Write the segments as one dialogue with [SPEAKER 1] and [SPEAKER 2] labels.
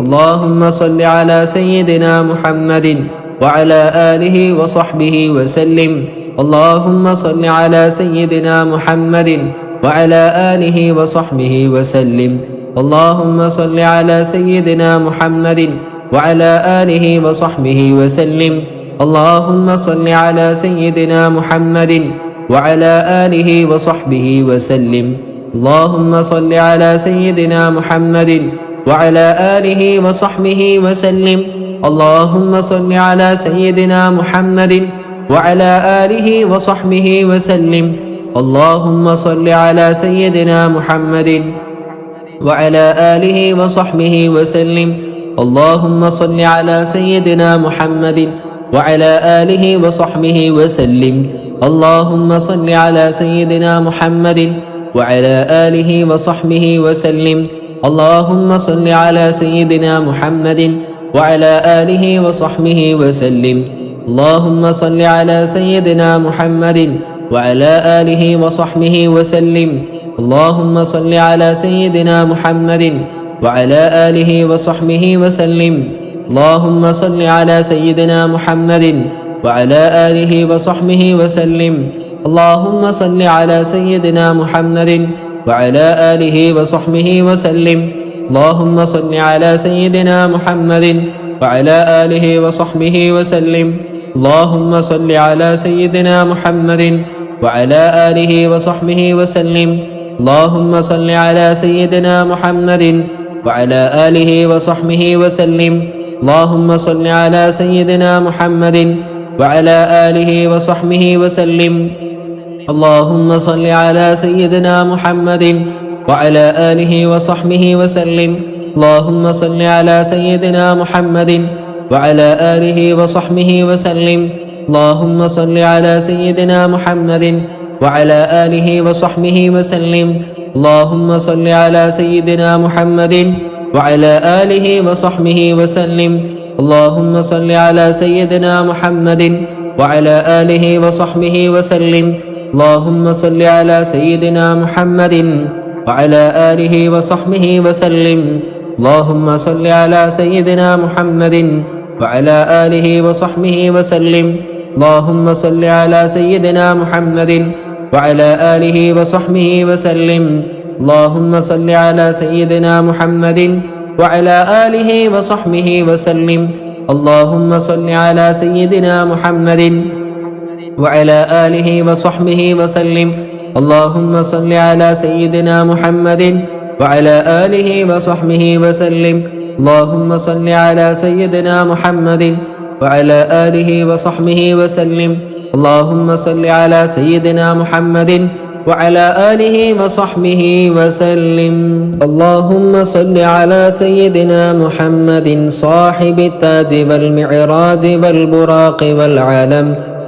[SPEAKER 1] اللهم صل على سيدنا محمد وعلى آله وصحبه وسلم. اللهم صل على سيدنا محمد وعلى آله وصحبه وسلم. اللهم صل على سيدنا محمد وعلى آله وصحبه وسلم. اللهم صل على سيدنا محمد وعلى آله وصحبه وسلم. اللهم صل على سيدنا محمد وعلى آله وصحبه وسلم. اللهم صل على سيدنا محمد وعلى آله وصحبه وسلم. اللهم صل على سيدنا محمد وعلى آله وصحبه وسلم. اللهم صل على سيدنا محمد وعلى آله وصحبه وسلم. اللهم صل على سيدنا محمد وعلى آله وصحبه وسلم. اللهم صل على سيدنا محمد وعلى آله وصحبه وسلم. اللهم صل على سيدنا محمد وعلى آله وصحبه وسلم. اللهم صل على سيدنا محمد وعلى آله وصحبه وسلم. اللهم صل على سيدنا محمد وعلى آله وصحبه وسلم. اللهم صل على سيدنا محمد وعلى آله وصحبه وسلم. اللهم صل على سيدنا محمد وعلى آله وصحبه وسلم. اللهم صل على سيدنا محمد وعلى آله وصحبه وسلم. اللهم صل على سيدنا محمد وعلى آله وصحبه وسلم. اللهم صل على سيدنا محمد وعلى آله وصحبه وسلم. اللهم صل على سيدنا محمد وعلى آله وصحبه وسلم. اللهم صل على سيدنا محمد وعلى آله وصحبه وسلم. اللهم صل على سيدنا محمد وعلى آله وصحبه وسلم. اللهم صل على سيدنا محمد وعلى آله وصحبه وسلم. اللهم صل على سيدنا محمد وعلى آله وصحبه وسلم. اللهم صل على سيدنا محمد وعلى آله وصحبه وسلم. اللهم صل على سيدنا محمد وعلى آله وصحبه وسلم. اللهم صل على سيدنا محمد وعلى آله وصحبه وسلم. اللهم صل على سيدنا محمد وعلى آله وصحبه وسلم. اللهم صل على سيدنا محمد وعلى آله وصحبه وسلم. اللهم صل على سيدنا محمد وعلى آله وصحبه وسلم. اللهم صل على سيدنا محمد وعلى آله وصحبه وسلم. اللهم صل على سيدنا محمد وعلى آله وصحبه وسلم. اللهم صل على سيدنا محمد صاحب التاج والمعراج والبراق والعلم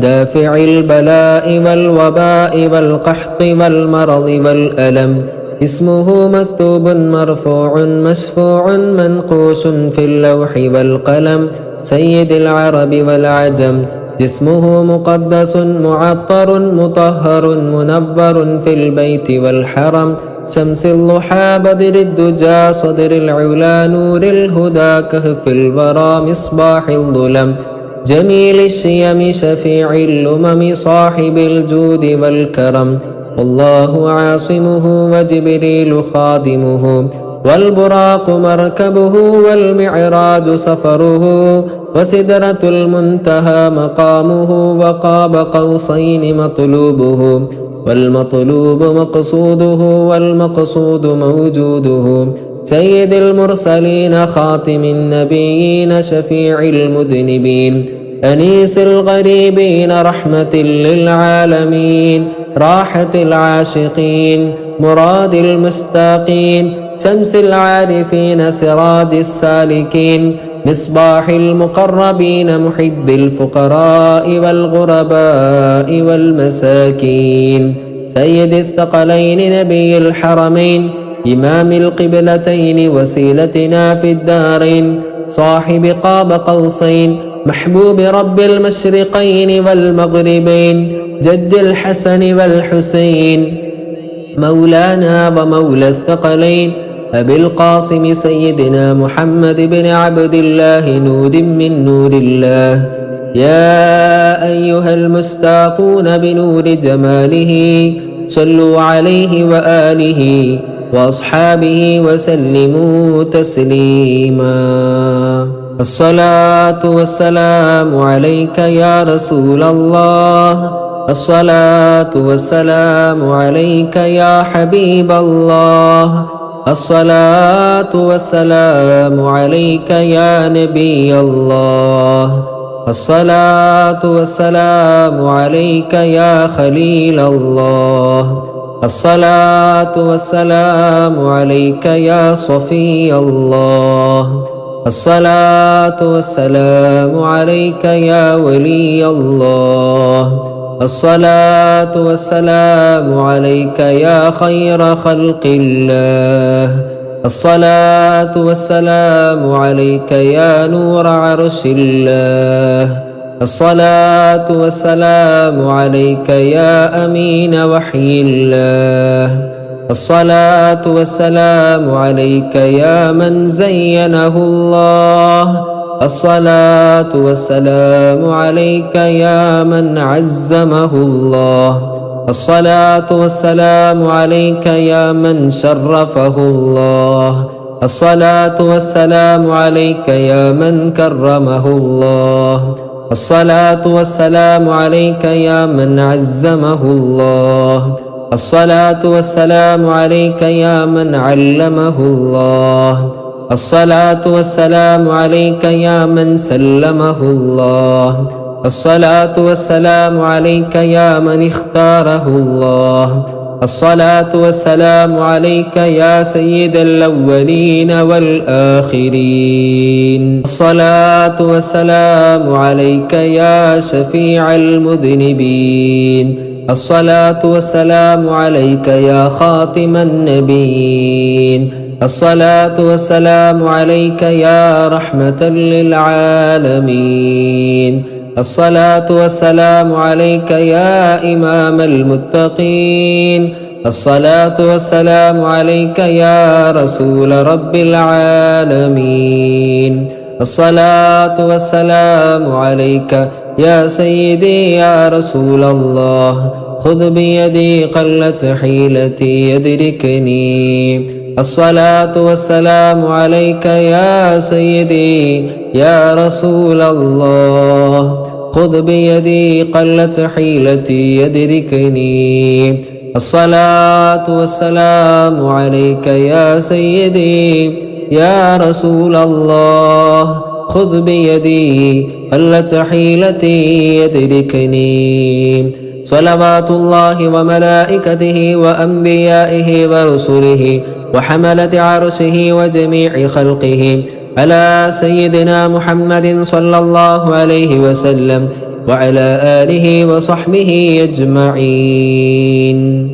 [SPEAKER 1] دافع البلاء والوباء والقحط والمرض والألم. اسمه مكتوب مرفوع مشفوع منقوش في اللوح والقلم سيد العرب والعجم. جسمه مقدس معطر مطهر منور في البيت والحرم شمس الضحى بدر الدجى صدر العلا نور الهدى كهف الورى مصباح الظلم جميل الشيم شفيع الأمم صاحب الجود والكرم. والله عاصمه وجبريل خادمه والبراق مركبه والمعراج سفره وسدرة المنتهى مقامه وقاب قوسين مطلوبه والمطلوب مقصوده والمقصود موجوده. سيد المرسلين خاتم النبيين شفيع المذنبين أنيس الغريبين رحمة للعالمين راحة العاشقين مراد المستاقين شمس العارفين سراج السالكين مصباح المقربين محب الفقراء والغرباء والمساكين. سيد الثقلين نبي الحرمين إمام القبلتين وسيلتنا في الدارين صاحب قاب قوسين محبوب رب المشرقين والمغربين جد الحسن والحسين مولانا ومولى الثقلين أبي القاسم سيدنا محمد بن عبد الله نور من نور الله. يا أيها المستاقون بنور جماله صلوا عليه وآله وأصحابه وسلموا تسليما. الصلاة والسلام عليك يا رسول الله. الصلاة والسلام عليك يا حبيب الله. الصلاة والسلام عليك يا نبي الله. الصلاة والسلام عليك يا خليل الله. الصلاة والسلام عليك يا صفي الله. الصلاة والسلام عليك يا ولي الله. الصلاة والسلام عليك يا خير خلق الله. الصلاة والسلام عليك يا نور عرش الله. الصلاة والسلام عليك يا أمين وحي الله. الصلاة والسلام عليك يا من زينه الله. الصلاة والسلام عليك يا من عزمه الله. الصلاة والسلام عليك يا من شرفه الله. الصلاة والسلام عليك يا من كرمه الله. الصلاة والسلام عليك يا من عزمه الله. الصلاة والسلام عليك يا من علمه الله. الصلاة والسلام عليك يا من سلمه الله. الصلاة والسلام عليك يا من اختاره الله. الصلاة والسلام عليك يا سيد الأولين والآخرين. الصلاة والسلام عليك يا شفيع المذنبين. الصلاة والسلام عليك يا خاتم النبيين. الصلاة والسلام عليك يا رحمة للعالمين. الصلاة والسلام عليك يا إمام المتقين. الصلاة والسلام عليك يا رسول رب العالمين. الصلاة والسلام عليك يا سيدي يا رسول الله. خذ بيدي قلت حيلتي يدركني. الصلاة والسلام عليك يا سيدي يا رسول الله. خذ بيدي قلت حيلتي يدركني. الصلاة والسلام عليك يا سيدي يا رسول الله. خذ بيدي قلت حيلتي يدركني. صلوات الله وملائكته وأنبيائه ورسله وحملة عرشه وجميع خلقه على سيدنا محمد صلى الله عليه وسلم وعلى آله وصحبه أجمعين.